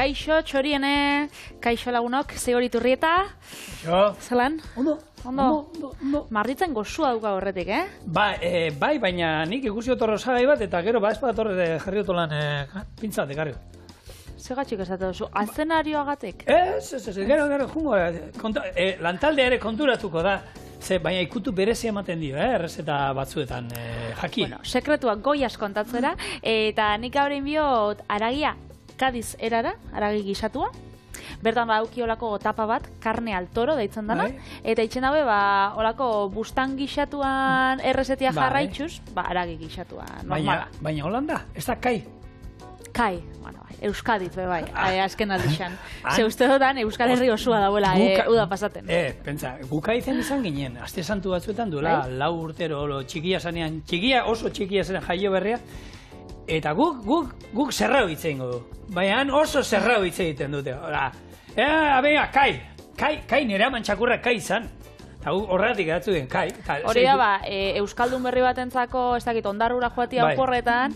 Kaixo, txoriene, kaixo lagunok, Zeori Turrieta. Jo. Zelan? Ondo. Marritzen gozua duka horretik, Bai, baina nik ikusi otorro osagai bat, eta gero ez torre jarri otolan pintza bat ekarri. Segatxik esate duzu, azenarioagatik? Gero, jungo, lantalde ere konturatuko da. Baina ikutu berezia ematen dio, errezeta batzuetan jakin. Bueno, sekretuak goiaz kontatzera, eta nik haurein biot aragia Kadiz erara, aragi gisatua. Bertan badauki olako tapa bat, karne al toro deitzen dana, eta itxen daue, olako bustan gisatuan errezetia jarraitxuz, aragi gisatua, normala. Baina Holanda, ez da kai? Kai, bueno, Euskadit, bai, azken aldixan. Ze uste dutan, Euskal Herri osua dauela, uda pasaten. Pentsa, guka izan ginen, aste santu batzuetan duela, 4 urtero, txikia zanean, oso txikia zanean jaio berria, eta guk zerrau hitzein du. Baina oso zerrau hitze egiten dute. Abega, kai nire amantxakurra kai izan. Eta horregatik edatzu den, kai. Hori da, Euskaldun berri batentzako, ez dakit, ondarrura joatia oporretan,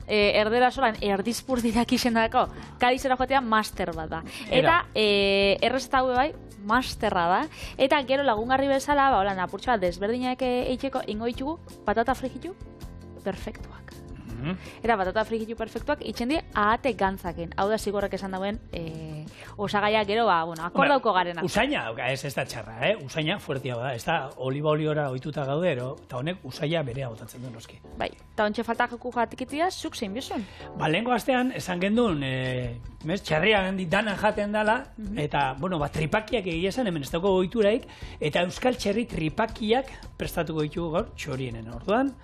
erdera solan, erdizpurdirak izendako, Kadizera joatia master bat da. Eta errezeta hau bai, masterra da. Eta gero lagungarri bezala, apurtxo bat desberdinak eitxeko, ingo ditugu, patata frijitu, perfektuak. Eta patata frijitu perfektuak itxen di ahate gantzakin. Hau da zigorrek esan dauen osagaia gero, akordauko garena. Usaina dauka, ez da txarra, usaina fuertia bada. Ez da oliba oliora ohituta gaude, eta honek usaia berea botatzen duen noski. Bai, eta ontxe falta joku jatikitia, zuk zein bizun? Lehenko astean, esan gendun, txarria gandi dana jaten dela, eta, tripakiak egia esan, hemen ez dauko ohituraik, eta euskal txerri tripakiak prestatuko ditugu gaur txorienen orduan.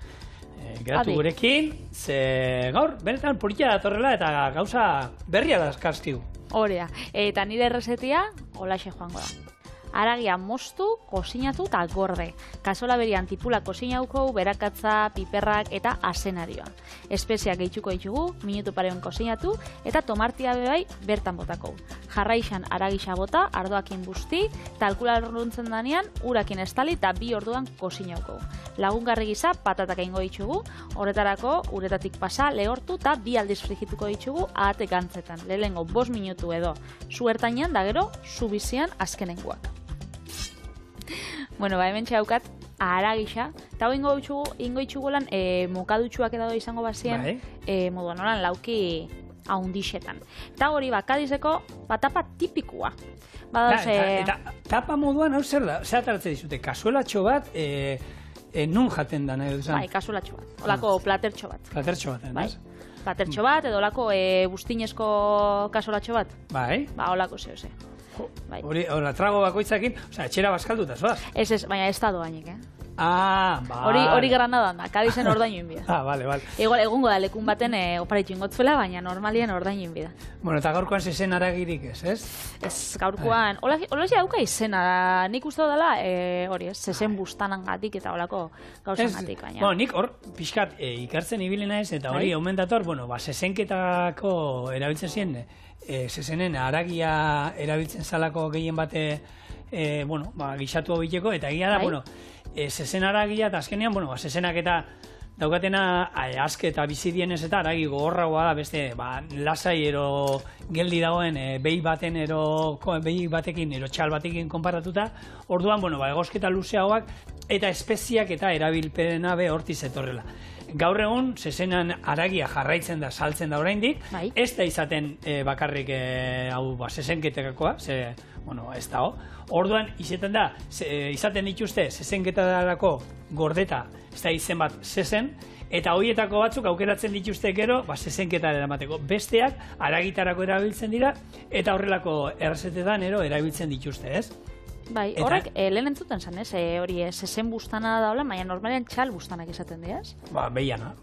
Geratu gurekin, ze gaur, benetan politia datorrela eta gauza berria da kastigu. Horea, eta nire errezetia, holaxe joango da. Aragia moztu, kozinatu eta gorde. Kasola berian tipula kozinauko, berakatza, piperrak eta azenarioa. Espeziak gehituko ditugu, minutu pareon kozinatu, eta tomartia bebai bertan botako. Jarraixan aragisa bota, ardoakin busti, talkula runtzen danean, urakin estali eta 2 orduan kozinauko. Lagungarri gisa patatak egingo ditugu, horretarako uretatik pasa, lehortu eta 2 aldiz frigituko ditugu ahate gantzetan. Lehengo 5 minutu edo zuertainan da gero, zu bizian azkenengoak. Hemen txaukat, aragisa, eta ingo itxugu lan mokadutxuak edo izango bazien, moduan horan lauki haundixetan. Eta hori Kadizeko tapa tipikua. Eta tapa moduan, hau zer da, zer ataratzen dizute, kasuelatxo bat, nun jaten da nahi duzan? Bai, kasuelatxo bat, olako platertxo bat. Platertxo bat, bai? Platertxo bat, edo olako bustinezko kasuelatxo bat. Bai? Olako zehose. Hori, trago bakoitzakin, etxera bazkalduta, zoaz? Ez, baina ez da doainik, bai. Hori Granadan da, Kadizen ordaino inbida. Bale. Igual, egungo da lekun baten oparitu ingotzuela, baina normalien ordaino inbida. Eta gaurkoan zezen aragirik ez? Ez, gaurkoan, hola dauka izena, nik uste dela, hori ez, zezen bustanan gatik eta holako gauzan gatik, baina. Nik hor, pixkat, ikartzen ibilena ez, eta hori, aumentator, zezenketako erabiltzen ziren, zezenen aragia erabiltzen zalako gehien bate gixatu hau biteko, eta egia da, zezen aragia, eta azkenean, zezenak eta daukatena aske eta bizidienez eta aragi gogorragoa da, beste, lasai ero geldi dagoen behi batekin, ero txal batekin konparatuta, orduan, egosketa luzeagoak, eta espeziak eta erabilpena be hortiz etorrela. Gaur egun, zezenan aragia jarraitzen da, saltzen da oraindik, ez da izaten bakarrik zezenketekakoa, ez da, orduan izaten dituzte zezenketarako gordeta, ez da izen bat zezen, eta horietako batzuk aukeratzen dituzte gero, zezenketara eramateko. Besteak aragitarako erabiltzen dira, eta horrelako errezetetan erabiltzen dituzte, ez? Bai, horrek lehen entzuten zen, ez? Hori zezen bustana daula, baina normalean txal bustanak izaten diaz? Behiana,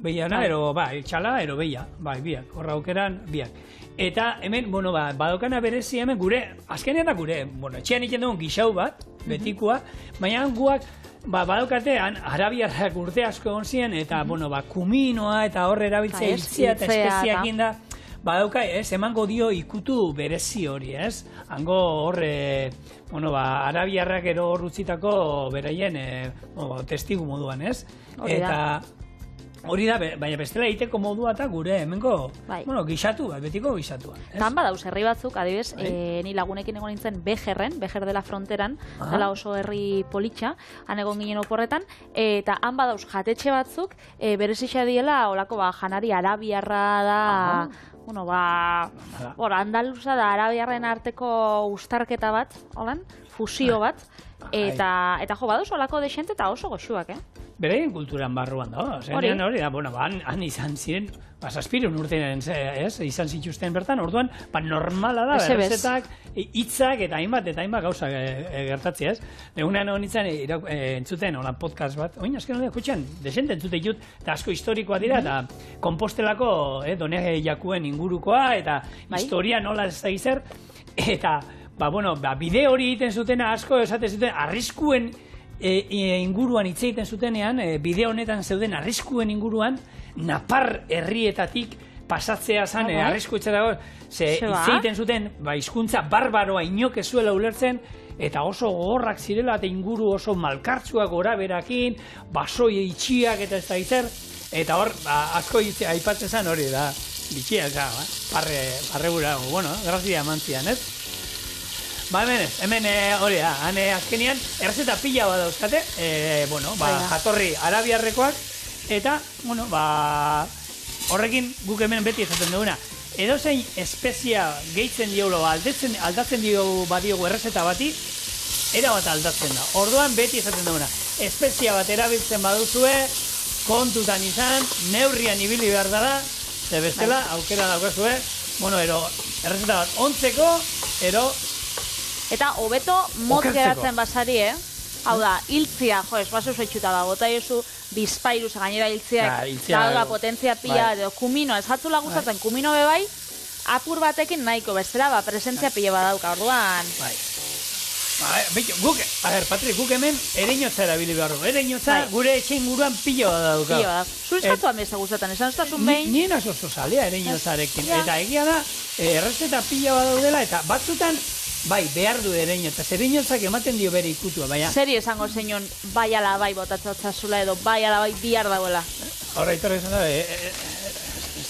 ero txala, ero behia, biak, horra aukeran, biak. Eta hemen, badokana berezi hemen gure, azkenean da gure, etxean iten dugun gixau bat, betikoa, baina guak, badokate, arabiarrak urte asko egon ziren, eta, kuminoa eta horre erabiltzea hiltzea eta espeziakin da, badauka, emango dio ikutu berezi hori, ez? Hango horre, arabiarrak ero hor utzitako beraien testigu moduan, ez? Eta Hori da, baina bestela egiteko modua eta gure hemengo, Bai. gixatu, betiko gixatua. Tan badauz herri batzuk, adibez, ni lagunekin egon nintzen Bejer de la Fronteran, dela oso herri politxa, han egon ginen oporretan, eta han badauz jatetxe batzuk, berezixa diela, olako janari arabiarra da, andaluza da arabiarren arteko ustarketa bat, holan, fusio bat, eta jo, badauz olako desente eta oso goxuak, Beraien kulturan barruan da, hori da, han izan ziren, zazpireun urtean izan zituzten bertan, orduan, normala da, errezetak, hitzak eta hainbat gauza gertatzea, ez? Egunean hon izan, entzuten, hola podcast bat, oin, azken hori, kutxean, desente entzute jut, eta asko historikoa dira, eta Kompostelako, Done Jakuen ingurukoa, eta historia nola ez da izer, eta, bide hori egiten zutena asko, esaten zuten, arriskuen inguruan hitz egiten zutenean, bideo honetan zeuden arriskuen inguruan, Napar herrietatik pasatzea zan, arrisku dago, hitz egiten zuten, hizkuntza barbaroa inok ez zuela ulertzen, eta oso gogorrak zirela, eta inguru oso malkartzuak goraberakin, basoi itxiak eta ez da izer, eta hor, asko aipatzen zan hori da, bitxiak, parre gura, grazia mantzian, ez? Hemen hori da, azkenian, errezeta pila bat dauzkate, jatorri arabiarrekoak, eta, horrekin guk hemen beti esaten duguna, edozein espezia gehitzen diolo, aldatzen badiogu errezeta bati, erabat aldatzen da. Orduan beti esaten duguna, espezia bat erabiltzen baduzue, kontutan izan, neurrian ibili behar dara, ze bestela, aukera daukazue, errezeta bat ontzeko, eta hobeto motz geratzen basari, Hau da, hiltzia, ez baso zaitxuta da, bota jozu bizpairu, gainera hiltziak, da potentzia pila, kumino, ez jatzula gustatzen, kumino bebai, apur batekin nahiko, bestela, presentzia pila badauka, orduan. Patrik, guk hemen ereinotza erabili behar du, ereinotza gure etxe inguruan pila badauka. Pila badauka. Zu eskatu ameza gustatzen, esan ustazun behin? Nien oso zalea ereinotzarekin, eta egia da, errezeta pila badaudela, eta batzutan, behar du ereinotza, ereinotzak ematen dio bere ikutua, baina... Zeri esango zeinon, bai ala bai botatzazula edo, bai ala bai bihar dagoela? Horra, itorra esan da,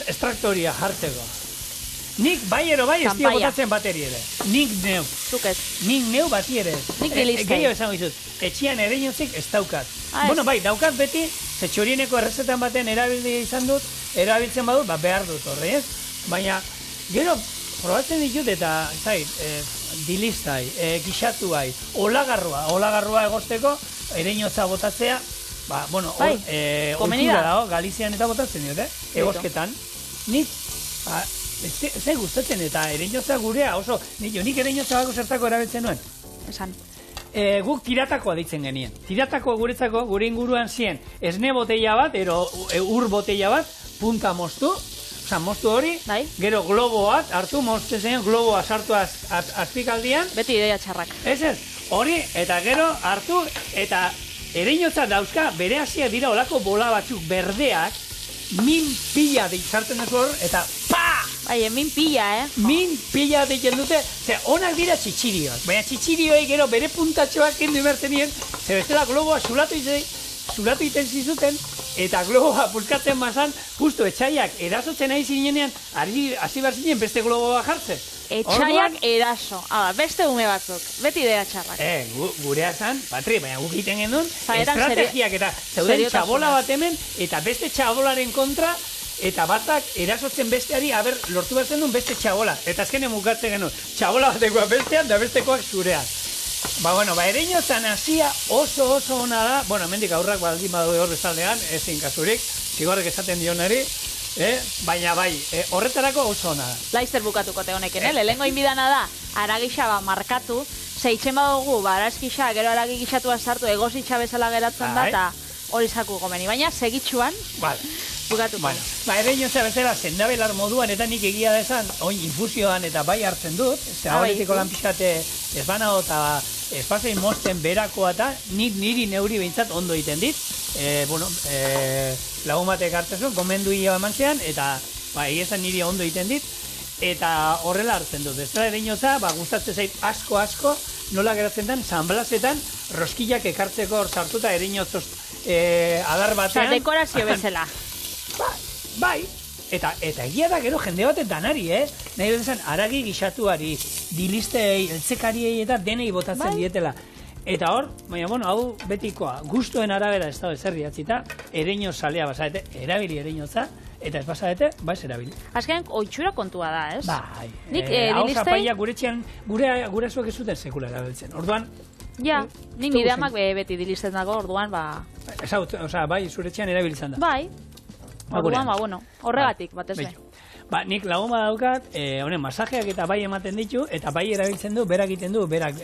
estraktoria jartzeko. Nik bai ero bai ez dio botatzen bateri ere. Nik neu. Zukez. Nik neu bati ere. Nik biliztei. Gehiago esango izut, etxian ereinotzik ez daukat. Bai, daukat beti, ze txorieneko errezetan baten erabiltzen badut, behar dut horre, ez? Baina, gero, probatzen ditut eta, dilistai, gixatuai, olagarrua egosteko, ereinotza botatzea, oitura dago, Galizian eta botatzen dut, egosketan. Nik, ez gustatzen eta ereinotza gurea oso, nik ereinotza bako zertako erabiltzen nuen. Esan. Guk tiratakoa ditzen genien. Tiratakoa guretzako, gure inguruan zien, esne botella bat, ur botella bat, punta moztu, moztu hori, gero globo bat, hartu mozten zen, globoa sartu azpikaldian. Beti ideia txarrak. Ez, hori, eta gero hartu, eta ereinotza dauzka, bere hasiak dira olako bola batzuk berdeak, min pila sartzen duzu hor, eta min pila, Min pila deitzen dute, onak dira txitxirioak, baina txitxirioi gero bere puntatxoak kendu ibertzen nien, ze bestela globoa zulatu iten zizuten, eta globoa pulkatzen mazan, justu etxaiak erasotzen nahi zinenean, hasi behar zinen beste globoa jartzen. Etxaiak eraso, beste ume batzuk, beti idea txarrak. Gurea zan, Patri, baina guk egiten genuen, estrategiak eta zeuden txabola bat hemen, eta beste txabolaren kontra, eta batak erasotzen besteari, lortu behar duen beste txabola. Eta azkenen mukatzen genuen, txabola batekoa bestean, da bestekoak zurean. Ereinotzan hasia oso ona da, mendik aurrak baldin badu hor bezaldean, ezin kasurik, zigorrek esaten dionari, baina horretarako oso ona da. Laizzer bukatuko te honekin, lehengo inbidana da, aragisa markatu, zeitzen badugu, arazkisa, gero aragi gisatua sartu, egositxa bezala geratzen da, eta hori zaku gomeni, baina segitxuan, bukatuko. Ereinotza bezala, zendabelar moduan, eta nik egia da esan, infusioan eta bai hartzen dut, ahoritiko lan pixkate ez banao eta espazein mozten berakoa eta niri neuri behintzat ondo egiten dit. Lagun batek hartzen zuen, gomendu ia mantzean, eta egiezan niri ondo egiten dit, eta horrela hartzen dut. Ez da ereinotza, gustatzen zait asko, nola geratzen den, San Blasetan, roskillak ekartzeko hor sartuta ereinotzoz adar batean. Dekorazio bezala. Bai, eta egia da gero jende batek danari, nahi dut esan, haragi gixatuari, dilistei, eltzekariei eta denei botatzen dietela. Eta hor, baina, bueno, hau betikoa, gustuen arabera ez da ezer idatzita, ereño salea basarete, erabili ereñotza, eta ez basarete, ez erabili. Azkenean, oitxura kontua da, ez? Bai, Nik hau dilistei... zapaia guretxean, gure zuek ez zuten sekula erabiltzen. Orduan... Ja, nik nire amak beti dilisten dago, orduan, bai, zuretxean erabiltzen da. Bai, orduan, bueno, horregatik, batez be. Nik lagun badaukat, honen masajeak eta bai ematen ditu, eta bai erabiltzen du, berak egiten du, berak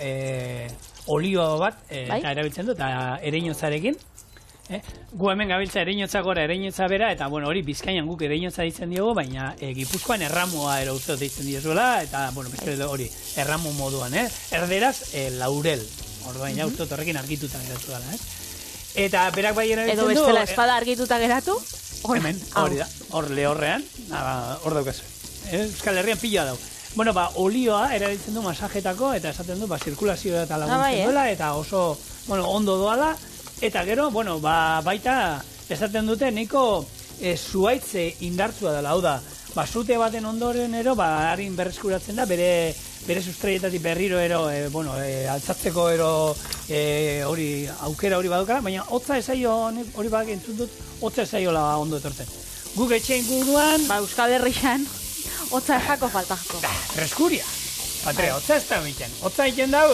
olio bat, eta erabiltzen du, eta ereñotzarekin. Gu hemen gabiltza ereñotza gora, ereñotza bera, eta bueno, hori Bizkaian guk ereñotza ditzen diogu, baina Gipuzkoan erramua erauzot ditzen diozuela, eta bueno, beste hori, erramu moduan, erderaz, laurel. Orduan, ja, uste horrekin argituta geratu dela, Eta berak bai erabiltzen du... Edo bestela espada argituta geratu? Hemen, hori da, hor lehorrean, hor daukazu. Euskal Herrian pila dau. Bueno, olioa erabiltzen du masajetako, eta esaten du, zirkulazioa eta laguntzen duela, eta oso, bueno, ondo doala, eta gero, bueno, baita, esaten dute, nahiko zuaitze indartzua dela, hau da, zute baten ondoren ero, harin berreskuratzen da, bere sustraietatik berriro ero, altzatzeko ero, hori, aukera hori badukara, baina hotza esaio, hori badak entzun dut, hotza esaiola ondo etortzen. Guk etxein guruan... Euskal Herrian, hotza esako faltako. Reskuria. Patria, hotza ez da egiten. Hotza egiten dau,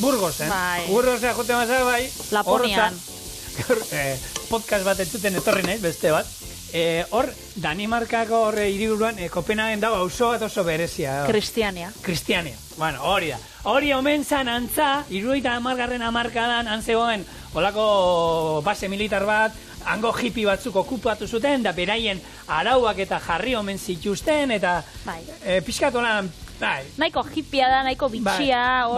Burgosen. Burgosen jote mazak, bai. Laponian. Podcast bat entzuten etorri nahi, beste bat. Hor, Danimarkako hiriburuan, Kopenhagen dago auzo bat oso berezia. Kristiania. Bueno, hori da. Hori omen zan antza, 70. hamarkadan antzegoen olako base militar bat, hango hippie batzuk okupatu zuten, da beraien arauak eta jarri omen zituzten, eta pixkatolan, nahiko hippia da, nahiko bitxia,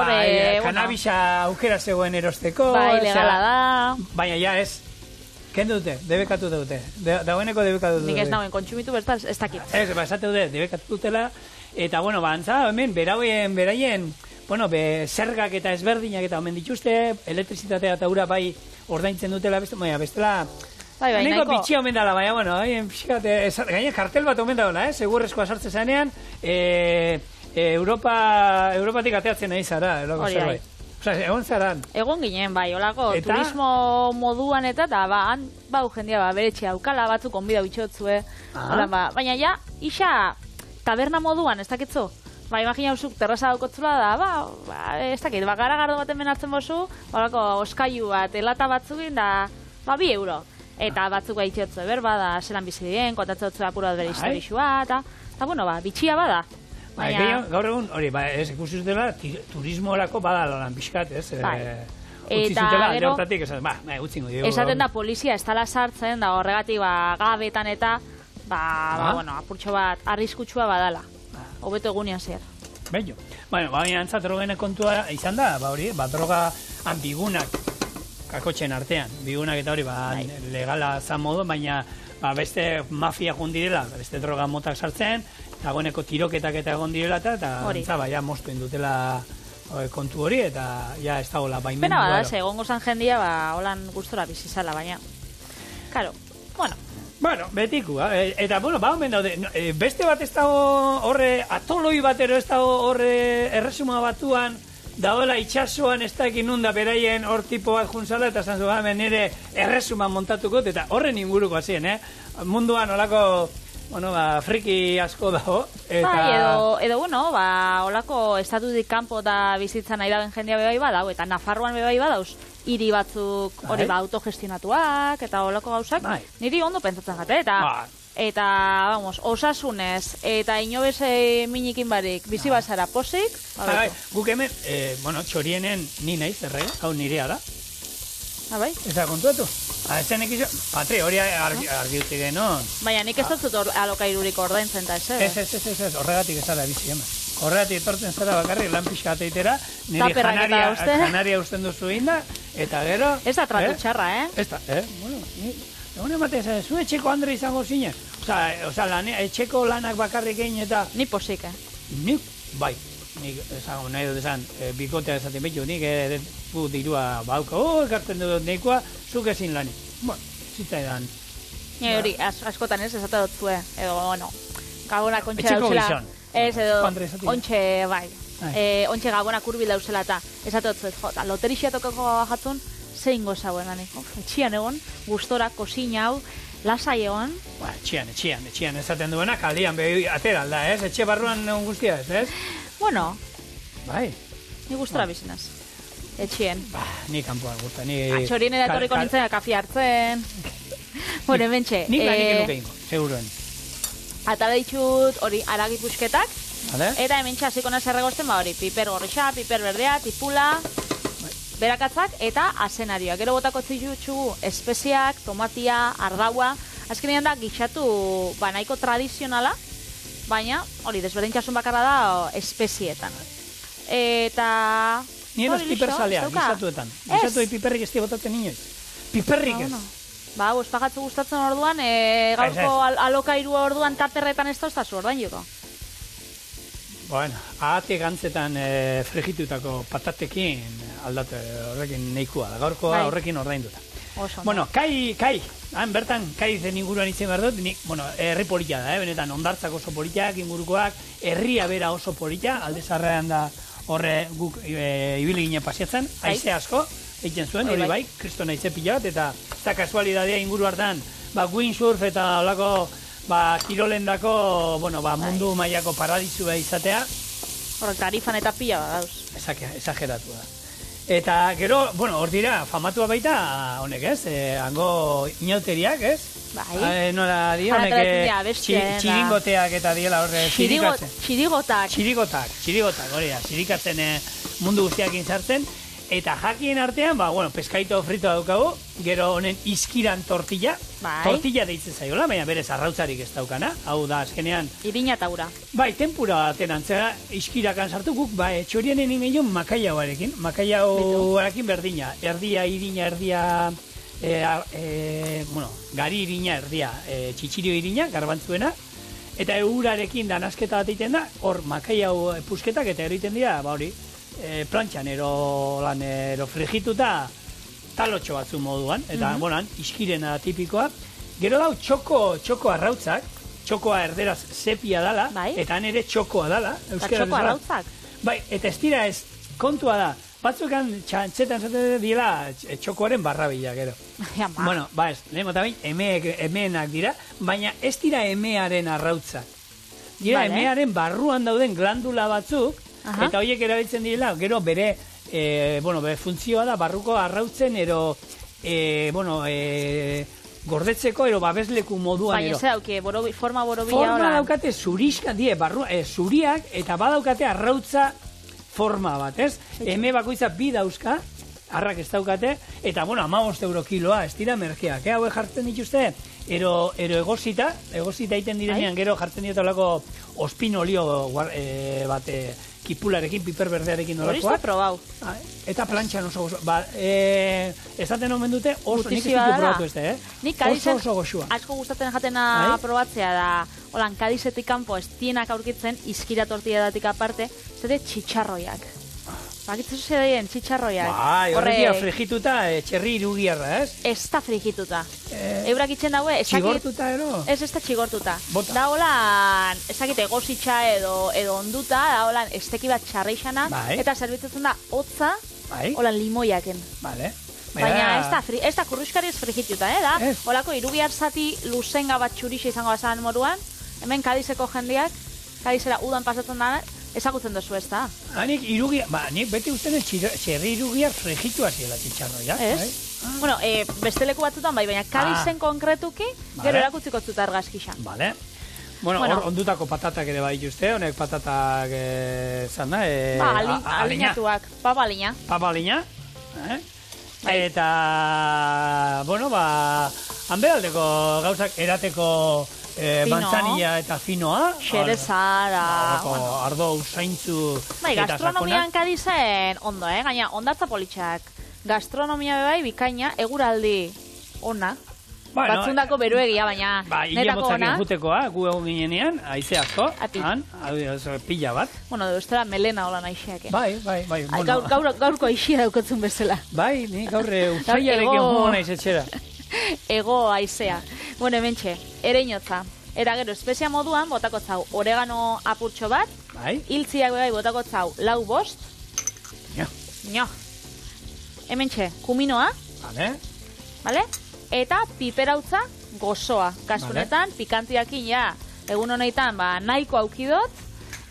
kanabisa aukera zegoen erosteko. Legala da. Baina ja ez, kendu dute, debekatu dute. Dagoeneko debekatu dute. Nik ez nagoen kontsumitu, bertaz, ez dakit. Ez, esate dute, debekatu dutela, eta, bueno, antza, hemen, beraien, bueno, zergak eta ezberdinak eta omen dituzte, elektrizitatea eta ura bai ordaintzen dutela, bestela, nahiko bitxia omen dela, baina, bueno, gaina kartel bat omen dela, segurrezkoa sartze zanean, Europatik ateatzen nahi zara, hori bai. Egon zaran. Egon ginen, bai, olako turismo moduan eta han bau jendia bere etxea aukala batzuk onbida bitxotzue. Baina ja, isa taberna moduan, ez dakitzu? Imagina usuk terraza daukotzula da, ez dakit, garagardo baten benartzen bozu, olako oskailu bat, elata batzukin da, 2 euro. Eta batzuk bitxotzue berba da, zelan bizi dien, kontatzen dutzu apura bat bere historixua, eta, bueno, bitxia bada. Gaur egun, hori, ez ikusi zutela, turismoerako badala lan pixkat, ez? Utsi zutela, alde hortatik, utzingo dugu. Esaten da, polizia ez tala sartzen, da horregatik gabetan eta, bueno, apurtxo bat, arriskutsua badala. Hobeto egunean zer. Bello. Baina antzat drogene kontua izan da, hori, droga bigunak, kakotxen artean, bigunak eta hori, legala zan modu, baina beste mafia jundirela, beste droga motak sartzen, dagoeneko tiroketak eta egon direla eta antzaba, ja moztuen dutela kontu hori, eta ja ez dagoela baimendu. Pena bada, egongo zan jendia, holan gustora bizizala, baina, karo, bueno, betikua, eta, bueno, omen daude, beste bat ez dago horre, atoloi batero ez dago horre erresuma batuan, daoela itxasuan ez da ekin nunda beraien hor tipo bat juntzala, eta zan zuen, nire erresuman montatuko, eta horren inguruko hazien, munduan olako, bueno, friki asko dago, eta... Edo, bueno, olako estatutik kanpo da bizitzan nahi daben jendia bebai badau, eta Nafarroan bebai badauz, hiri batzuk hori autogestionatuak, eta olako gauzak, niri ondo pentsatzen jate, eta, vamos, osasunez, eta inobese minikin barik, bizi bazara posik, guk hemen, bueno, txorienen ni naiz, hau nirea da. Bai? Ez da kontuatu? Ezen ekizo, Patri, hori argi uti genon. Baina nik ez dut alokairurik ordaintzen da, ez, horregatik ez da bizi, hemen. Horregatik etortzen zara bakarrik lan pixka ateitera, niri janaria usten duzu inda, eta gero... Ez da tratu txarra, Ez da, bueno, egun ematen zu etxeko Andre izango zinen. Osa, etxeko lanak bakarrik egin eta... Ni posik, Nik, bai. Nik, esango, nahi dut esan, bikotea esaten bitu, nik dirua bauka, ekartzen dut neikoa, zuk ezin lanik. Bueno, zitzaidan, Ni hori, askotan ez, esate dut zue. Edo, bueno, gabonak ontxe Etxeko dauzela. gizon. Ez, edo, Andre esatia. ontxe, bai. Ontxe gabonak urbil dauzela eta esate dut zue. Jota, loterixia tokako jatzun, zein gozauen, hanik. Etxian egon, gustora, kosina hau, lasai egon. Ba, etxian esaten duena, kaldian behi atera alda, ez? Etxe barruan egon guztia, ez? Bueno, Bai. ni gustora bizinaz. Etxien. Ba, ni kanpoan gusta, ni... Txorien edatorriko nintzen, kafi hartzen. Bueno, hementxe. Nik lanik enuke ingo, seguruen. Atara ditut hori aragi pusketak, Vale? eta hementxe hasiko naz erregosten, ba hori, piper gorrixa, piper berdea, tipula, berakatzak eta asenarioa. Gero botako zitutxu espeziak, tomatia, ardaua, azkenean da gixatu ba, nahiko tradizionala, baina hori desberdintasun bakarra da espezietan. Eta... Ni eroz hori piper listo, salea, zeuka? gizatuetan. Ez. Gizatu piperrik ez botatzen inoiz. Piperrik ez. Ba, espagatzu gustatzen orduan, gaurko alokairua orduan taperretan ez toztazu orduan joko. Bueno, ahate gantzetan fregitutako patatekin aldate horrekin nahikoa da. Gaurkoa Bai. horrekin ordainduta. Oso. Bueno, kai, han bertan kai zen inguruan itzen behar dut, nik, bueno, herri polita da, benetan, ondartzak oso politak, ingurukoak, herria bera oso polita, alde zarrean da horre guk ibili gine pasiatzen, haize asko, egiten zuen, hori bai, kristona haize pila bat, eta eta kasualidadea inguru hartan, ba, windsurf eta olako, ba, kirolendako, bueno, ba, mundu mailako paradisua izatea, Horrek tarifan eta pila bat dauz. exageratu da. Eta gero, bueno, hor dira, famatua baita, honek ez, hango inauteriak, ez? Bai. Nola di, Jara honek traetzen dira, bestien, txiringoteak eta diela horre zirikatzen. Txirigotak. Txirigotak, hori da, zirikatzen mundu guztiakin sartzen. Eta jakien artean, ba, bueno, peskaito fritoa daukagu, gero honen izkiran tortilla. Bai. Tortilla deitzen zaiola, baina berez arrautzarik ez daukana. Hau da, azkenean, Irina eta ura. bai, tempura baten antzera, iskirakan sartu guk, ba, txorienen ingeion makaiauarekin. Makaiauarekin berdina. Erdia, irina, erdia, bueno, gari irina, erdia, txitxirio irina, garbantzuena. Eta urarekin danasketa bat egiten da, hor makaiau pusketak eta egiten dira, ba hori, plantxan ero frigituta talotxo batzu moduan, eta, bueno, iskirena tipikoa. Gero dau txoko arrautzak, txokoa erderaz sepia dala, Bai. eta han ere txokoa dala. Eta txoko arrautzak. Bai, eta ez dira ez, kontua da, batzukan txantzetan zaten dira txokoaren barrabila, gero. Ja, ma. Bueno, ba ez, lehen mota bain, emeenak dira, baina ez dira emearen arrautzak. Dira Vale. emearen barruan dauden glandula batzuk, Aha. eta horiek erabiltzen direla, gero bere, bere funtzioa da, barruko arrautzen, ero, gordetzeko, ero babesleku moduan, Baina ero. ze dauke, forma borobila Forma hola. daukate zuriska, zuriak, eta badaukate arrautza forma bat, ez? Eme bakoitza bi dauzka, arrak ez daukate, eta, bueno, 15 euro kiloa, ez dira merkeak, hauek jartzen dituzte, ero egosita egiten direnean, gero jartzen diotolako ospin olio bat kipularekin, piper berdearekin Hori nolakoak. probau. Eta plantxan oso goxua. Ba, esaten omen dute, oso, nik ez Gutizioa ditu dela. probatu ez, Nik Kadizen oso goxua. asko gustatzen jatena Bai? probatzea da, holan, Kadizetik kanpo ez dienak aurkitzen, izkira tortilladatik aparte, zede txitxarroiak. Bakitzu zedeien txitxarroiak. Bai, horrekia frigituta, txerri irugiarra, ez? Ez da frigituta. Eurak itzen daue, ez dakit... Txigortuta ero? Ez da txigortuta. Bota. Da holan, ez dakit egositxa edo onduta, da holan esteki bat txarreixana, Bai. eta zerbitzatzen da hotza, Bai, holan limoiaken. vale. Baina ez da kurruskari ez frigituta, da? Ez. Holako irugiar zati luzenga bat txurixe izango bazan moruan, hemen Kadizeko jendeak, Kadizera udan pasatzen da, ezagutzen duzu ez da. Nik irugia, nik beti usten txerri irugiar frigitua ziela txitxarroia. Ez? Bai? Bueno, beste leku batzutan bai, baina Kadizen konkretuki, Vale. gero erakutziko zuta argazkixa. Vale. Bueno, Bueno. hor ondutako patatak ere bai dituzte, honek patatak zan da, Alinatuak, papa alina. papalina, Bai. eta, bueno, ba, hanberaldeko gauzak erateko Fino. manzanilla eta finoa. Xereza, da... Horako ardo usaintzu Bai, eta gastronomian sakonak. Kadizen ondo, gaina ondartza politxak. Gastronomia bai, bikaina, eguraldi ona. Bueno, Batzundako beruegia, baina Ba, hile netako motzak ona. jutekoa, gu egon ginenean, haize asko, Ati. han, pila bat. Bueno, deustera melena hola naixiak. Bai. Bueno, Gaurko aixia daukotzun bezala. bai, ni gaur usaiarekin Ego- jugo naiz etxera. Ego aizea. Bueno, hementxe, ereinotza. Eta gero, espezia moduan, botako zau, oregano apurtxo bat, Bai. hiltziak bai botako zau, 4-5. Nio. Hementxe, kuminoa, vale? Eta piperautza gozoa. Kasunetan, pikantiakin ja, egun honetan, nahiko aukidot,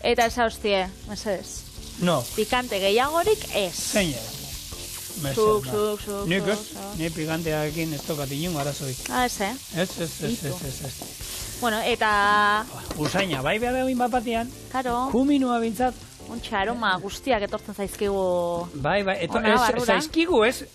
eta esa hostie, mesedez. No. Pikante gehiagorik ez. Zein Zuk. Nik ez, ni pikantearekin ez tokat inungo arazoik. Ez. Ez. Bueno, eta... Usaina, bai behar egin bapatian, Karo, kuminua bintzat. ontsa aroma guztiak etortzen zaizkigu... Bai, Ona, barrura. zaizkigu ez,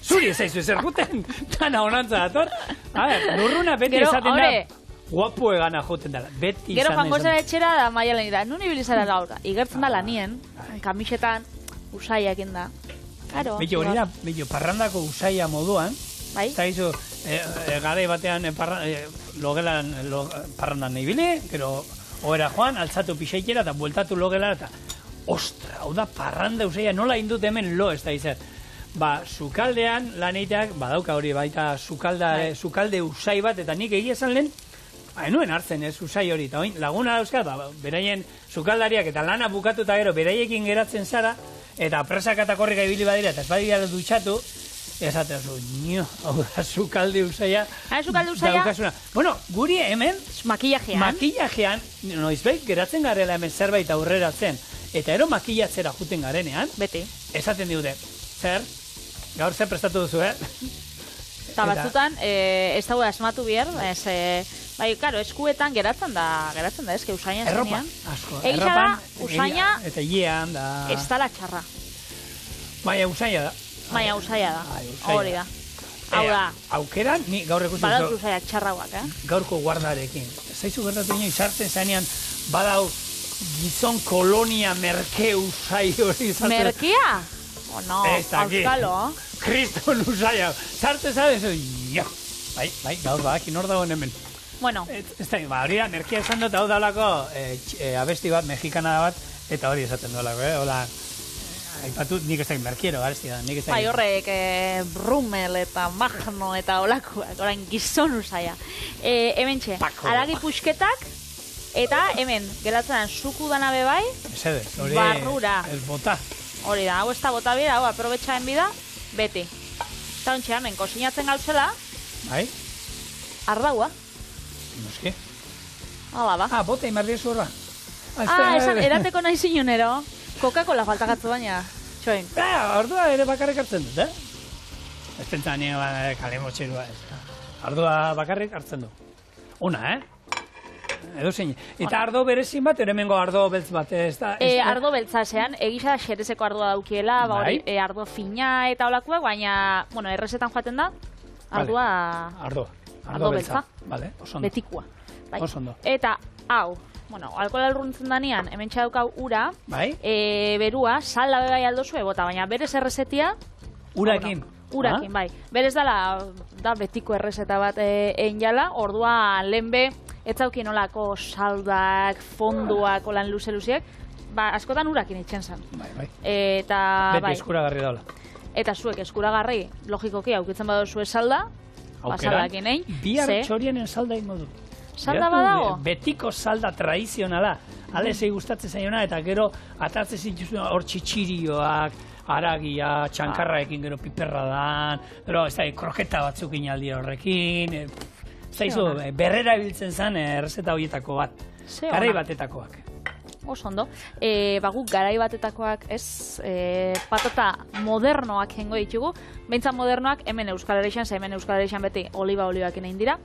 zuri ez zaizu ezer juten, dana onantza dator. A ver, nurruna beti Gero, esaten hombre, da, guapo egana joten dela, beti Gero izan joango izan. zera etxera da Maialen da, nun ibilizara gaur. Igertzen da lanien, kamisetan, usaiak da. Claro. Beto, hori da, parrandako usaia moduan, Bai? eta izu, garai batean logelan parrandan ibili, gero ohera joan, altzatu pixaikera eta bueltatu logelan, eta ostra, hau da parranda usaia, nola indut hemen lo ez da izan. Sukaldean lan egiteak, badauka hori baita sukalde usai bat, eta nik egia esan lehen, enuen hartzen ez usai hori, eta oin, laguna dauzkat, beraien sukaldariak eta lana bukatu eta gero beraiekin geratzen zara, eta presak eta korrika ibili badira, eta ez badira dutxatu, esaten zu, nio, hau da sukalde usaia. Sukalde usaia? Daukasuna. Bueno, guri hemen, Makillajean, noizbait geratzen garela hemen zerbait aurreratzen, eta ero makillatzera juten garenean, beti. esaten diute, zer, gaur zer prestatu duzu, Eta batzutan, ez dago asmatu behar, bai, karo, eskuetan geratzen da, eske usaina erropa, zenean. asko. Egia da, usaina eta hiean da... ez dala txarra. Baina usaina da. Baina usaia da, usaia hori da. Hau da, Aukeran, ni gaur ikusten badaz usaia txarrauak, gaurko guardarekin. Zaizu gertatu ino, izartzen zanean, badau gizon kolonia merke usai hori izaten. Merkia? O no, auskalo. Kriston usaia. Zarte zabez, ja. Bai, gaur badak, inor dagoen hemen. Bueno. Ez da, hori da, merkia esan dut, hau daulako abesti bat, mexikana bat, eta hori esaten duelako, hola... Aipatu, nik ez da merkiero, garezti da, nik ez da... Bai, horrek, Brummel eta Magno eta olakoak, orain gizon usaia. Hementxe, aragi puxketak, eta hemen, geratzen suku dana bebai, Esedez, hori... barrura. Ez bota. Hori da, hau ez da bota bera, hau aprobetxaen bida, beti. Eta ontxe, hemen, kosinatzen gauzela, Bai? ardaua. Noski. Hala ba. Bota imarriezu horra. Esan, erateko nahi zinunero. Coca-Cola faltakatzu baina, txoin. Ordua ere bakarrik hartzen dut, Ez pentsa nire kale motxerua ez. Ordua bakarrik hartzen du. Una, Edo zein. Eta ardo berezin bat, ere mengo ardo beltz bat, ez da? Ardo beltza ezean, egisa xerezeko ardoa daukiela, ardo fina eta olakoak, baina, bueno, errezetan joaten da, ardua... Ardo beltza. Vale, osondo. Betikua. Osondo. Eta, hau, bueno, alkohola urruntzen danean, hemen txaukau ura, berua, salda bebai aldozu ebota, baina berez errezetia... Urakin. Urakin, bai. Berez da betiko errezeta bat egin jala, ordua lehenbe, ez zaukin olako saldak, fonduak, olan luze-luziek, askotan urakin itxen zen. Bai. Eta, beti eskuragarri daula. Eta zuek eskuragarri, logikoki, aukitzen badozu salda, saldakin egin. Bihar txorienen salda ingo du. Salda badago? Betiko salda tradizionala. Alezei gustatzen zaiona, eta gero atatzen zituzuen hor txitxirioak, aragia, txankarraekin gero piperra dan, gero ez da, kroketa batzuk inaldi horrekin, zaizu, berrera biltzen zen errezeta horietako bat, garai batetakoak. Oso ondo. Guk garai batetakoak ez, patata modernoak jengo ditugu, behintzat modernoak hemen Euskal Herrixan, hemen Euskal Herrixan beti oliba-olibakin egin dira,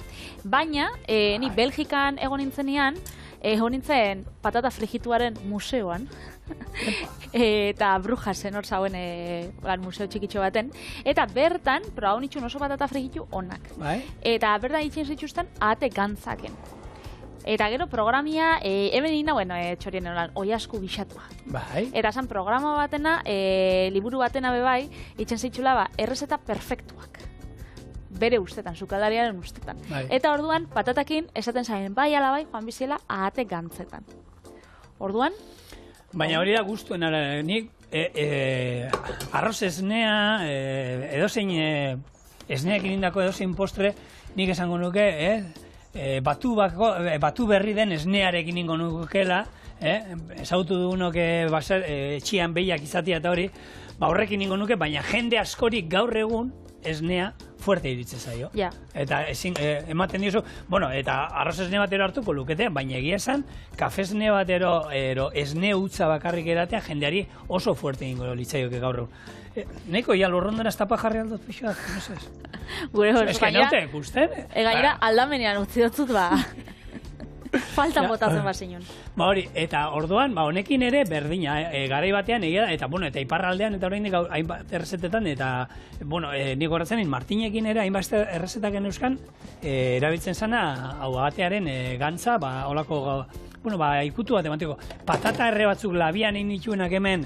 baina ni Belgikan egon nintzenean, egon nintzen patata frigituaren museoan, eta Brujasen hor zauen museo txikitxo baten, eta bertan, probau nitxun oso patata frigitu onak. Eta bertan itxen zituzten ahate gantzaken. Eta gero programia, hemen nina, txorien erolan, oiasku gixatua. Eta esan programa batena, liburu batena bebai, itxen zitxula errezeta perfektuak. Bere ustetan, sukaldariaren ustetan. Eta orduan, patatakin, esaten zain, bai ala bai, joan biziela, ahate gantzetan. Orduan? Baina hori da guztuen, nik arroz esnea, edozein esneakin indako edozein postre, nik esango nuke, batu berri den esnearekin ingo nukela, ezagutu dugunok etxian behiak izatea eta hori, horrekin ingo nuke, baina jende askorik gaur egun esnea fuerte iritzen zaio. Ja. Eta ematen diozu, bueno, eta arroz esne batero hartuko lukete, baina egia esan, kafe esne batero esne utza bakarrik eratea jendeari oso fuerte ingo litzaioke gaur egun. Neko, ja, lurrondona estapa jarri aldot pixoak, no sé. Gure hori, ez que naute ikusten. Gaira aldamenean utzi dotzut, faltan botatzen bazinun. Hori, eta orduan, honekin ere berdina, garai batean egia da, eta eta iparraldean, eta oraindik hainbat errezetetan, eta, nik horretzen, Martinekin ere hainbat errezetak euskan, erabiltzen zana, hau agatearen gantza, holako, ikutu bat emateko, patata erre batzuk labian egin dituenak hemen,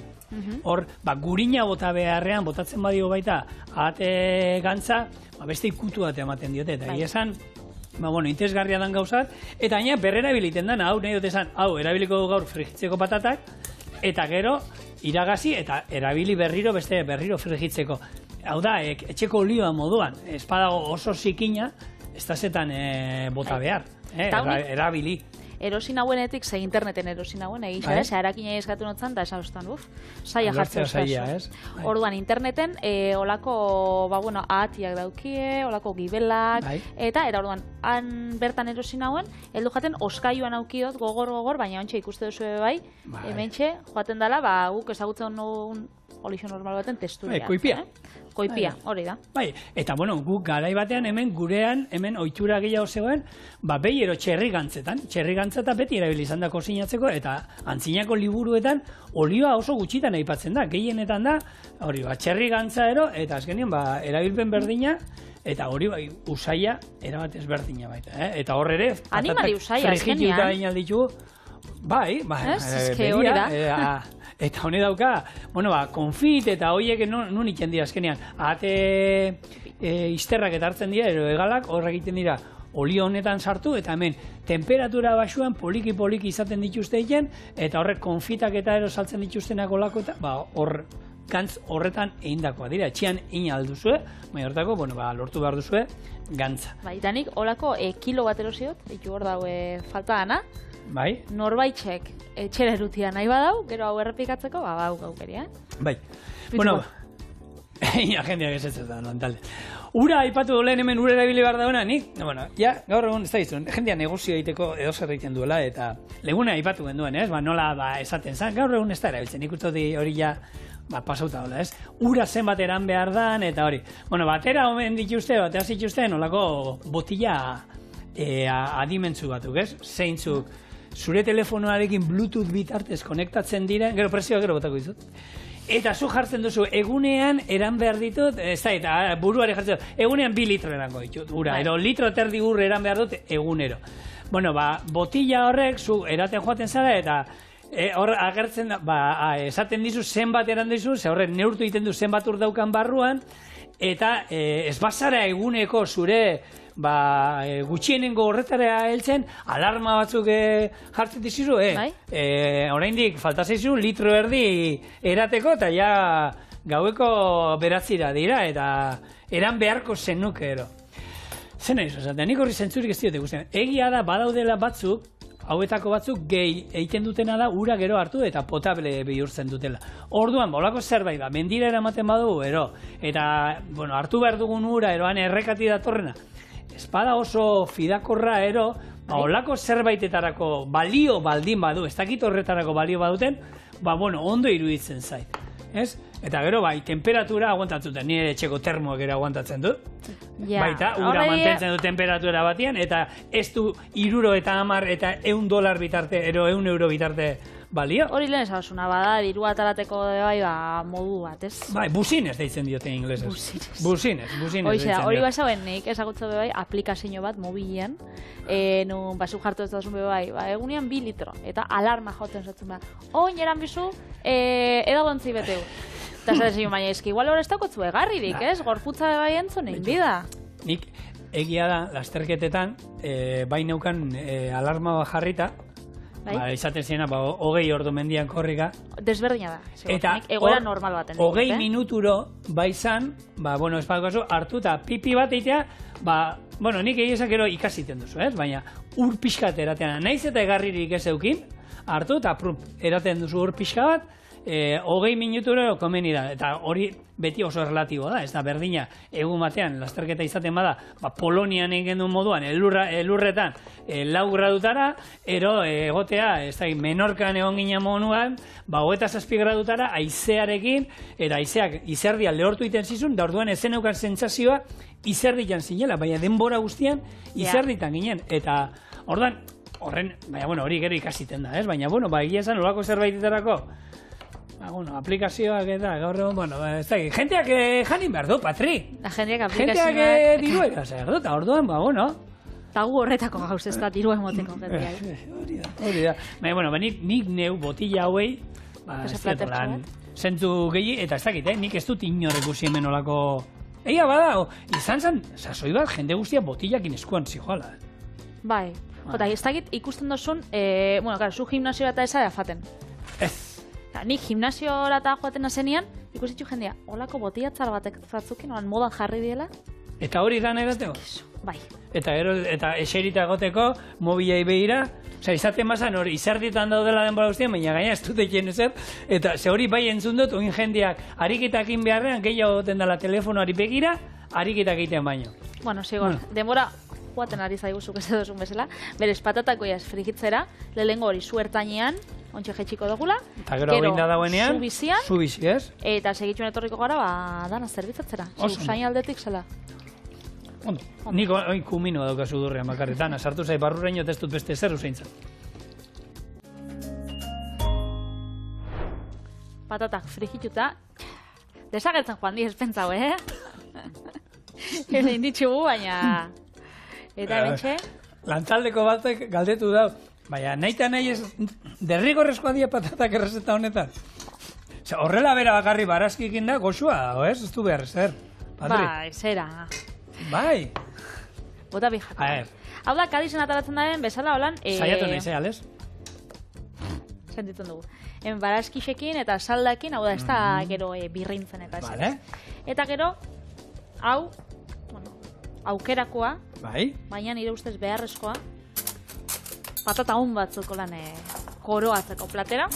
hor, gurina bota beharrean, botatzen badio baita, agate gantza, beste ikutu bat ematen diote, eta egia esan, interesgarria dan gauzat, eta gaina berrera biliten dana, hau nahi dut esan, hau erabiliko gaur frigitzeko patatak, eta gero iragazi eta erabili berriro frigitzeko. Hau da, etxeko olioa moduan, ez badago oso zikina, ez da zetan bota behar, erabili. Erosin hauenetik, ze interneten erosin hauen, egisa, harakina eskatu notzan, da esan saia jartzen ustazu. Orduan, interneten, olako, ahatiak daukie, olako gibelak, eta orduan, han bertan erosin hauen, heldu jaten, oskaiuan aukiot, gogor, baina ontsa ikuste duzu bai, hementxe, joaten dela, guk ezagutzen nun olixo normal baten testuria. Koipia, hori da. Eta guk garai batean hemen ohitura gehiago zegoen, behiero txerri gantzetan eta beti erabili izan da kozinatzeko, eta antzinako liburuetan olioa oso gutxitan aipatzen da, gehienetan da, hori txerri gantza eta azkenien erabilpen berdina, eta hori usaia erabat ezberdina baita, eta hor ere, animali usaia, frigituta inalditu, begira, eta hone dauka, konfit eta horiek nun iten dira azkenean, ate izterrak eta hartzen dira, egalak horrek egiten dira, olio honetan sartu, eta hemen temperatura basuan poliki izaten dituzte egin, eta horrek konfitak eta saltzen dituztenak olako, eta gantz horretan egindakoa dira, etxean ina alduzue, baina horretako, lortu behar duzue, gantza. Eta nik olako kilo bat erosiot, ditu hor daue falta dana, norbaitxek etxera erutia nahi badau, gero hau errepikatzeko, hau gaukeria. Jendeak esetzetan, talde. Ura aipatu lehen hemen ura erabili behar dauna, nik, gaur egun ez da izun, jendeak negozio egiteko edo zer egiten duela, eta leguna aipatu genduen, nola esaten zan, gaur egun ez da erabiltzen, nik uste hori pasauta dola, ura zenbat eran behar dan, eta hori. Batera omen dituzte, batera zituzte, nolako botila adimentzu batuk, zeintzuk, zure telefonoarekin Bluetooth bitartez konektatzen diren, gero prezioa gero botako dizut. Eta zu jartzen duzu, egunean eran behar ditut, eta buruari jartzen dut, egunean 2 litro erango ditut, ura, litro terdi ur eran behar dut egunero. Botila horrek, zu eraten joaten zara, eta hor agertzen da, esaten dizu zenbat eran dizu, ze horrek neurtu egiten du zenbat ur daukan barruan, eta ez bazara eguneko zure gutxienengo horretara heltzen, alarma batzuk jartzen dizizu, oraindik falta zaizu litro erdi erateko, eta ja gaueko 9 dira, eta eran beharko zenuke ero. Zer nahi zuzaten, nik horri zentzurik ez diote guztien. Egia da, badaudela batzuk, hauetako batzuk gehi egiten dutena da ura gero hartu eta potable bihurtzen dutela. Orduan, bolako zerbait da, mendira eramaten badugu, eta hartu behar dugun ura, eroan errekati datorrena, espada oso fidakorra, olako zerbaitetarako balio baldin badu, ez dakit horretarako balio baduten, ondo iruditzen zait. Eta gero, temperatura aguantatzen, nire etxeko termoak ere aguantatzen du. Baita, ura mantentzen du temperatura batian, eta ez du 60 eta $10 eta $1 bitarte, €1 bitarte balio. Hori lehen esasuna bada, diru atarateko modu bat, ez? Business deitzen diote inglesez. Business deitzen diote. Hori basauen nik esagutza aplikazio bat mobilean, nun basu jartu ez dazun egunean 2 litro, eta alarma joten zatzen oin eran bizu, edagontzi beteu. Eta zaten baina eski, igual hor ez daukotzu egarririk, ez? Gorputza entzun egin bida. Nik egia da, lasterketetan, bai neukan alarma bat jarrita, izaten ziena, 20 ordu mendian korrika. Desberdina da. Eta egoera normal baten. 20 minuturo baizan, ez badakazu, hartu eta pipi bat eitea, nik egizak gero ikasiten duzu, baina ur pixkat eratean, naiz eta egarririk ez eukin, hartu eta eraten duzu ur pixka bat, 20 minuturo komeni da, eta hori beti oso relatibo da, ez da berdina, egun batean, lasterketa izaten bada, Polonian egin duen moduan, elurretan, 4 gradutara, egotea, ez da, Menorkan egon ginen monuan, 27 gradutara, haizearekin, eta haizeak izerdia lehortu iten zizun, da orduan ezen eukan sentsazioa, izerditan zinela, baina denbora guztian, izerditan ginen, eta orduan, hori gero ikasiten da, ez? Baina, egia esan, olako zerbaitetarako, aplikazioak eta gaur egon, ez da, jenteak janin behar du, Patri. Jenteak aplikazioak. Jenteak diruera zer du, eta orduan, eta gu horretako gauz ez da dirua emoteko jenteak. Hori da. Baina, nik neu botila hauei, zentzu gehi, eta ez dakit, nik ez dut inorek guzi hemen olako... Egia bada, izan zen, sasoi bat, jende guztia botilakin eskuan zijoala. Bai, eta ez dakit ikusten dozun, zu gimnasio eta eza jafaten. Ez. Nik gimnasiora eta joaten azenian, ikusitzu jendea, holako botilatzar batek zatzukin, modan jarri diela. Eta hori da erateko? Bai. Eta eserita egoteko, mobilei behira, izaten bazan hori, izerditan daudela denbora guztian, baina gaina ez dut egin ezer, eta ze hori bai entzun dut, oin jendeak ariketakin beharrean, gehiago goten dela telefonoari begira, ariketak egiten baino. Zigor, denbora joaten ari zaiguzuk ez edozun bezala, berez patatako jaz frigitzera, lehengo hori zuertainean, ontxe jetxiko dugula, gero zu bizi, ez? Eta segitxuen etorriko gara, dana zerbitzatzera, zuzain aldetik zela. Ondo, nik kumino daukazu durrean bakarri, dana sartu zai barruraino ez dut beste zer useintzat. Patatak frigituta, desagertzen joan di espentzau, Ez egin ditxugu, baina... Eta hementxe? Lantaldeko batek galdetu dau. Baina nahi eta nahi ez derrigorrezkoa dia patatak errezeta honetan. Horrela bera bakarri barazkikin da, goxua dago, ez? Ez du behar, zer? Bai, zera. Bai. Bota bijak. Hau da, Kadizen ataratzen daren, bezala holan... Zaiatu nahi, ales? Sentitzen dugu. Barazkixekin eta saldakin, hau da, ez da gero birrintzen eta ez. Eta gero, hau, aukerakoa, baina nire ustez beharrezkoa, patata hon batzuko lan koroatzeko platera.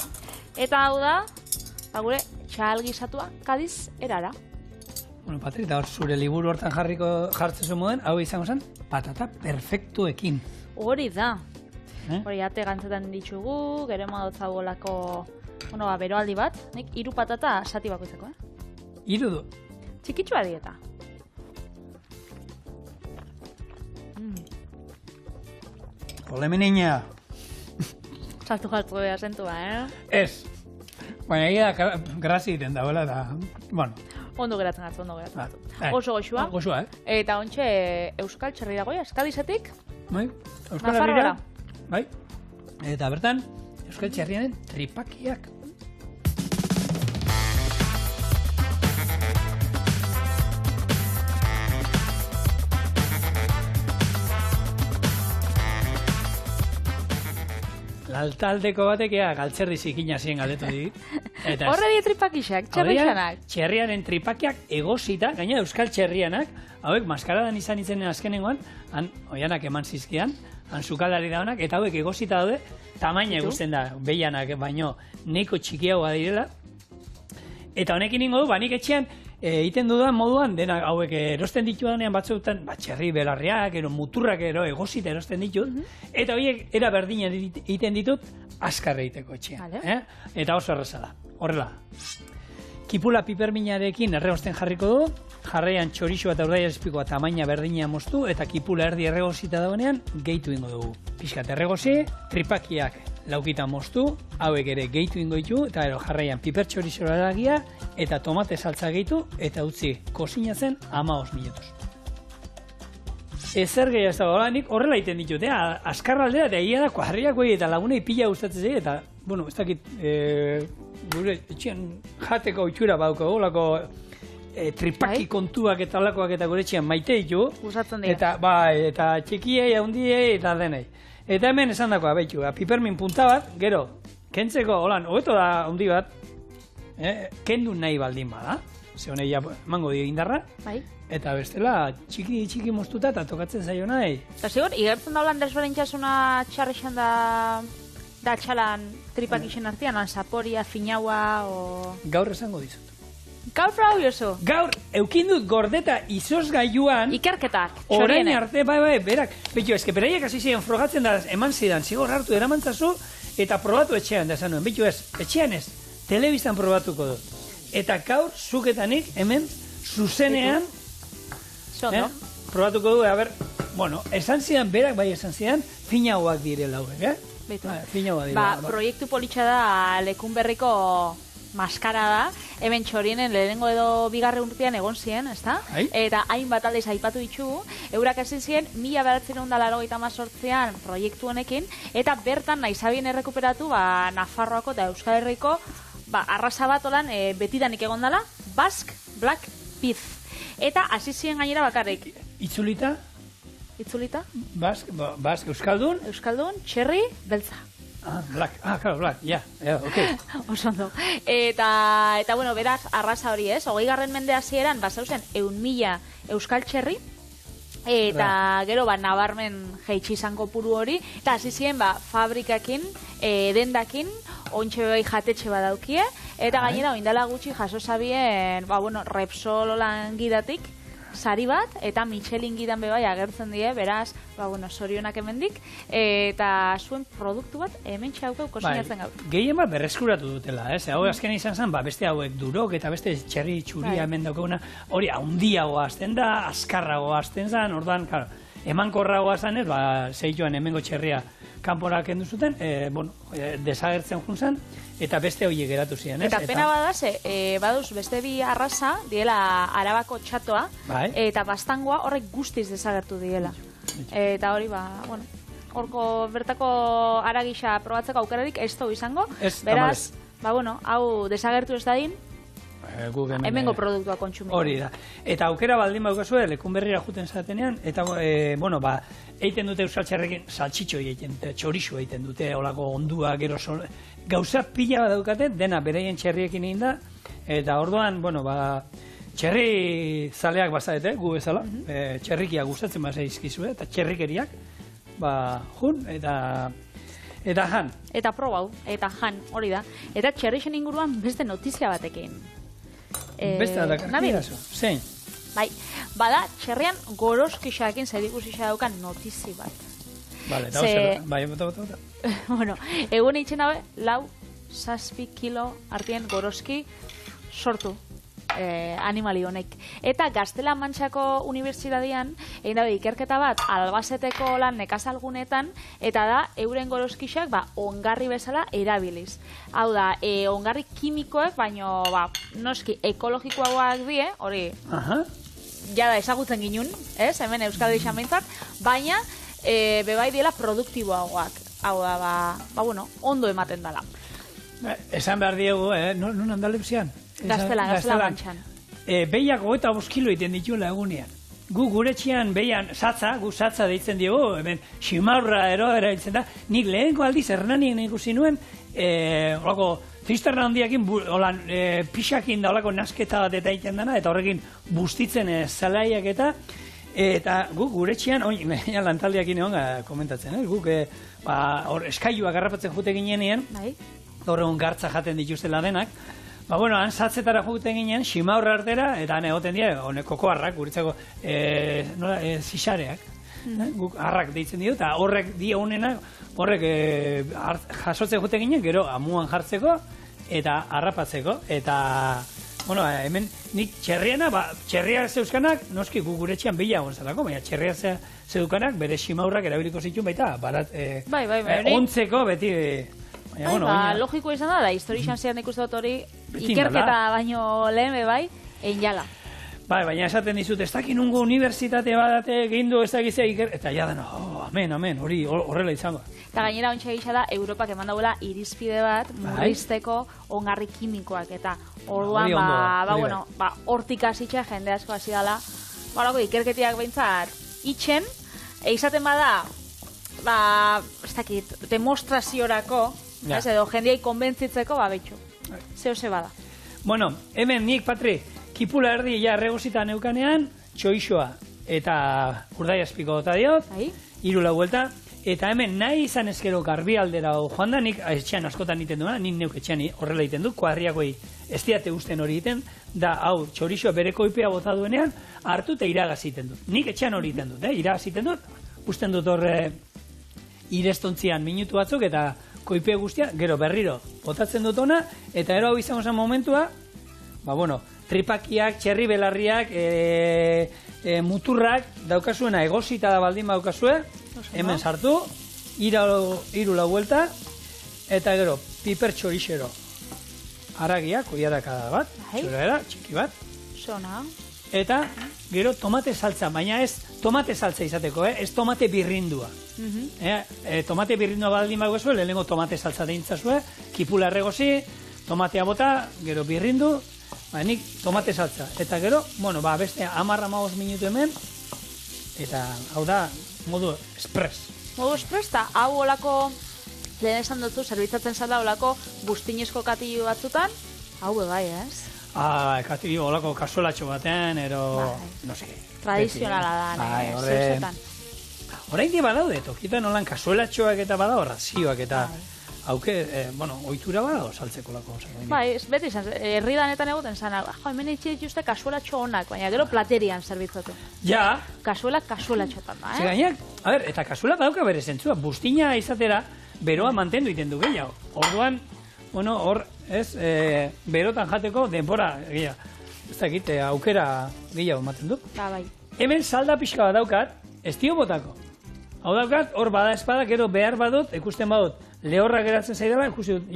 Eta hau da, gure txalgizatua Kadiz erara. Patri, eta zure liburu hortan jartzen zuen moden, hau izango zen, patata perfektuekin. Hori da. Hori ate gantzetan ditugu, gero emadotzago lako, beroaldi bat, nik 3 patata sati bakoitzeko, 3 du? Txikitsua dieta. Ole menina. Sartu jartu behar zentua, Ez. Baina egia grazi egiten dagoela eta, Ondo geratzen hartu. Oso goxua. Goxua, Eta ontxe Euskal Txerri dagoia, Eskadizetik. Bai, Euskal Herrira. Bai. Eta bertan, Euskal Txerrianen tripakiak. Altaldeko batekea galtzerri zikina ziren galdetu dit. Horre die tripakixak, txerrianak. Txerrianen tripakiak egosita, gaina Euskal Txerrianak, hauek maskaradan izan itzenen azkenengoan, han oianak eman zizkian, han sukaldari da honak, eta hauek egosita daude, tamaina egusten da, behianak baino neko txikiagoa direla. Eta honekin ingo du, nik etxean, egiten dudan moduan, denak hauek erosten ditu danean batzuetan, txerri belarriak, muturrak egosita erosten ditut, eta horiek era berdinen egiten ditut, azkar egiteko etxean. Eta oso erreza da, horrela. Kipula piperminarekin erregosten jarriko du, jarraian txorixoa eta urdaia espikoa tamaina berdina moztu, eta kipula erdi erregosita dagoenean, gehitu ingo dugu. Piskat erregosi, tripakiak laukitan moztu, hauek ere gehitu ingo ditu, eta jarraian piper txorixoa eragia, eta tomate saltza gehitu, eta utzi kozinatzen 15 minutuz. Ezer gehiago ez dago, nik horrela egiten ditut, azkarra aldera, eta egia da, kuadriak goi, eta lagunei pila gustatzen zei, eta, ez dakit, gure etxean jateko itxura bauko, lako tripaki kontuak eta olakoak eta gure etxean maite ditu. Gustatzen dira. Eta txikiei, handiei, eta denei. Eta hemen esan dakoa, behitu, pipermin punta bat, gero, kentzeko, holan, hobeto da handi bat, kendu nahi baldin bada, ze honei emango dio indarra, Bai. eta bestela, txiki moztuta eta tokatzen zaio nahi. Eta zigur, igertzen da holan desberdintasuna txarrexan da txalan tripak isen artean, zaporia, finaua, o... Gaur esango dizut. Gaur frau jozu. Gaur, eukindut gordeta izozgailuan, Ikerketak, orain txorienek. arte, bai, berak, behitu, eske beraiek hasi ziren frogatzen da, eman zidan, zigor hartu eramantzazu, eta probatu etxean da esan nuen, behitu ez, etxean ez, telebistan probatuko dut. Eta gaur, zuketanik, hemen, zuzenean, Zondo. probatuko du, bueno, esan zidan, berak bai esan zidan, finauak direla hauek, Beitu. Finaua dira. Proiektu politxa da lekun berriko maskara da, hemen txorienen lehenengo edo bigarre urtean egon ziren, ezta? Bai. Eta hainbat aldiz aipatu ditugu, eurak hasi ziren 1988an proiektu honekin, eta bertan nahi zabien errekuperatu Nafarroako eta Euskal Herriko arrasa bat olan betidanik egon dela, Basque Black Pith. Eta hasi ziren gainera bakarrik. Itzulita? Itzulita? Basque Euskaldun? Euskaldun, txerri, beltza. Black, claro, Black, ja, ok. Osondo. Eta bueno, beraz, arrasa hori ez, 20. mende hasieran bazauzen 100.000 euskal txerri, eta gero nabarmen jeitsi izan kopuru hori, eta hasi ziren fabrikakin, dendakin, ontxe bai jatetxe badaukie, eta gainera oindala gutxi jaso zabien, Repsol langidatik, sari bat, eta Michelin gidan bebai agertzen die, beraz, sorionak hemendik, eta zuen produktu bat hemen txaukau kosinatzen gaur. Gehien bat berreskuratu dutela, ez? Hau azken izan zen, beste hauek durok eta beste txerri txuria hemen daukaguna, hori handiagoa azten da, azkarragoa azten zen, ordan, claro, emankorragoa zen, zeituan hemengo txerria kanpora kendu zuten, desagertzen juntzan, eta beste horiek geratu ziren, ez? Eta pena badaz, baduz beste bi arrasa, diela Arabako txatoa, eta bastangoa horrek guztiz desagertu diela. Eta hori, horko bertako aragisa probatzeko aukerarik ez dugu izango, beraz, hau desagertu ez dadin, hemengo produktua kontsumitu. Hori da. Eta aukera baldin baukazue, lekun berrira juten zatenean, eta, eiten dute euskal txerrekin, saltxitxo egiten dute, txorixo egiten dute, holako ondua, gero gauza pila bat daukate, dena bereien txerriekin egin da, eta orduan, txerri zaleak bazarete, gu bezala, txerrikia gustatzen bazaizkizue, eta txerrikeriak, jun, eta jan. Eta probau, eta jan, hori da. Eta txerrixen inguruan beste notizia batekin. Beste dakarkidazu, zein? Bai, bada, txerrian goroskixakin zerikusia daukan notizi bat. Vale, eta zer, bota. Bueno, egun eitzen dabe, 6 kilo artien goroski sortu animali honek. Eta Gaztela Mantxako Unibertsitatean egin dabe ikerketa bat Albazeteko lan nekazalgunetan, eta da euren goroskixak ongarri bezala erabiliz. Hau da, ongarri kimikoek, baino noski ekologikoagoak die, hori jada ezagutzen ginun, ez, hemen Euskal Herrian, baina bebai diela produktiboagoak. Hau da, ondo ematen dela. Esan behar diegu, non Andaluzian? Gaztela Mantxan. Behiak 25 kilo egiten dituela egunean. Gu guretxean behian gu satza deitzen diogu, hemen ximaurra erabiltzen da. Nik lehenko aldiz Hernanien ikusi nuen, olako zisterna handiakin, pixakin da olako nasketa bat eta egiten dana, eta horrekin bustitzen zelaiak eta guk guretxean, lantaldiakin egon komentatzen, guk eskailuak garrapatzen jute ginenean, gaur egun gartza jaten dituztela denak, han satzetara juten ginen, ximaurra artera, eta egoten dira, kokoarrak, guretzako zixareak, guk harrak deitzen dio, eta horrek dia honena, horrek jasotzen juten ginen, gero amuan jartzeko, eta harrapatzeko, eta, hemen nik txerriana, txerriak zeuskanak, noski guretxean bila gonzalako, baina txerriak zeukanak, bere ximaurrak erabiliko zituen baita, ontzeko beti... logiko izan da historian zean ikustot hori ikerketa baino lehen bai, egin jala. Baina esaten dizut, ez dakin nungo unibertsitate bat gehindu ez dakizea eta jaden, amen, hori horrela izango. Eta gainera ontsa gisa da, Europak eman dauela irizpide bat, murrizteko ongarri kimikoak, eta orduan, hortik hasitxa jende asko hasi dela, ikerketiak behintzat itxen, eizaten bada, ez dakit, demostraziorako, edo jendeai konbentzitzeko, betxu. Zeo bada. Bueno, hemen nik, Patri, kipula erdi ja regosita neukanean, txoixoa eta urdaiazpiko gota diot, 3 lau buelta, eta hemen nahi izan ezkero garbi aldera joan da, nik etxean askotan iten duena, nik neuk etxean horrela iten du, kuadriakoi ez diate usten hori iten, da hau txorixoa bere koipea bota duenean, hartu eta iragaz iten dut. Nik etxean hori iten dut, iragaz iten dut, usten dut horre irestontzian minutu batzuk eta koipe guztia, gero berriro botatzen dut ona, eta ero hau izango zen momentua, tripakiak, txerri belarriak, muturrak daukasuena egosita da baldin daukazue, hemen sartu, 3 lau vuelta, eta gero piper txorixero. Aragia, koiaraka bat, txorera, txiki bat. Eta gero tomate saltza, baina ez tomate saltza izateko, ez tomate birrindua. Tomate birrindua baldin daukazue, lehenengo tomate saltza deintzazue, kipula erregozi, tomatea bota, gero birrindu, nik tomate saltza. Eta gero, beste 10-15 minutu hemen, eta hau da modu express. Modu express, eta hau olako, lehen esan dutzu, zerbitzatzen zala olako guztinezko katillo batzutan, hau bai, ez? Katillo olako kasuelatxo batean, ero, no sé. Tradizionala da, zeuzetan. Horain di badaude, tokitan olan kasuelatxoak eta badao, razioak eta hauke, ohitura badao saltzeko lako. Bai, beti izan, herridanetan egoten zan, hemen eitxe dituzte kasuelatxo honak, baina gero platerian zerbitzatu. Ja. Kasuelatxotan da, Gainak, eta kasuela badauka bere zentzua, bustina izatera, beroa mantendu iten du gehiago. Orduan, hor, ez, berotan jateko denbora gehiago. Ez dakit, aukera gehiago ematen du. Bai. Hemen salda pixka bat daukat, ez dio botako. Hau daukat, hor bada espada, gero behar badut, ikusten badut, lehorra geratzen zaidala, ikusi dut,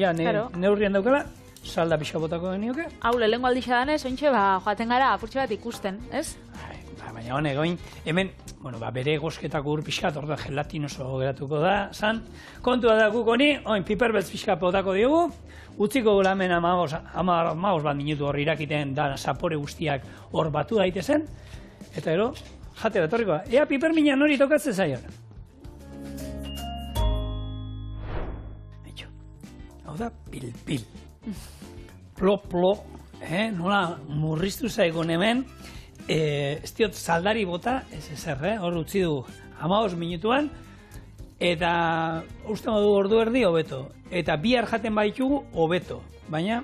neurrian daukala, salda pixka botako genioke. Hau, lehenko aldixa danez, ointxe, joaten gara, apurtxe bat ikusten, ez? Baina honek, hemen, bere gosketako ur pixkat, orda gelatinoso geratuko da, zan, kontua da guk honi, piperbeltz pixka potako diogu, utziko gula hemen 15 bat minutu hor irakiten da zapore guztiak hor batu daitezen, eta ero, jatera etorrikoa, ea pipermina nori tokatzen zaion. Hau da, pil-pil. Plo-plo, nola murriztu zaigun hemen, ez diot saldari bota, ez ezer, hor utzi du 15 minutuan, eta uste modu ordu erdi hobeto. Eta bihar jaten baitugu hobeto. Baina...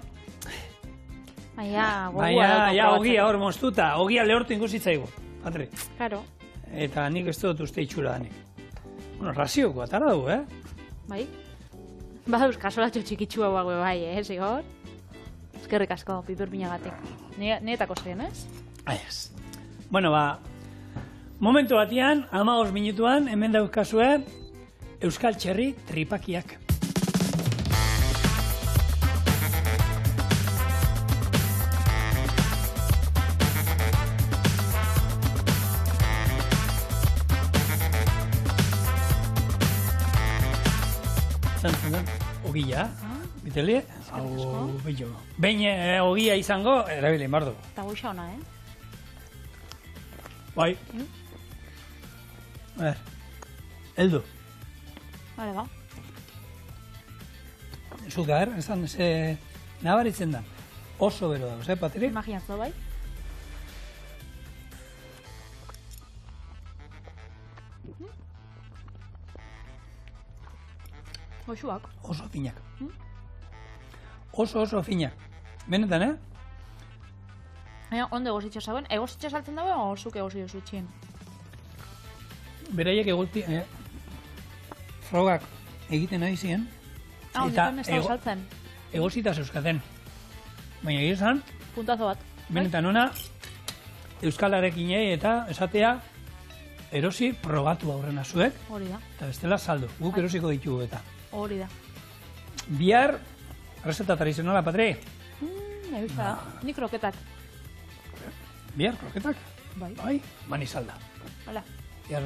ogia hor moztuta, ogia lehortu inguzitzaigu. Patri. Claro. Eta nik ez dut uste itxura danik. Razioko, atara du, Bai. Badauz, kasolatxo txikitxua guague bai, zigor? Eskerrik asko, piperpinagatik. Nietako zen, ez? Ez. Momentu batian, 15 minutuan, hemen daukazue, Euskal Txerri tripakiak. Ogia, biteli, hau bello. Behin ogia izango, erabili bardu. Eta goixa ona, Bai. Eldu. Bale, ba. Zuka, esan, nabaritzen da. Oso bero da, Patri? Imaginazio, bai. Goxuak. Oso finak. Oso finak. Benetan, Ondo egositxo zauen? Egositxo saltzen dago o zuk egositxo zutxien? Beraiek frogak egiten nahi ziren. Eta saltzen. Egosita zeuzkaten. Baina egizan, puntazo bat. Benetan ona, Euskalarekin eta esatea erosi probatu aurrena zuek. Hori da. Eta bestela saldu. Guk erosiko ditugu eta. Hori da. Bihar, receta tradizionala, Patri? Egitza, ni kroketak. Bihar, kroketak? Bai. Bai, mani salda. Hala. Bihar,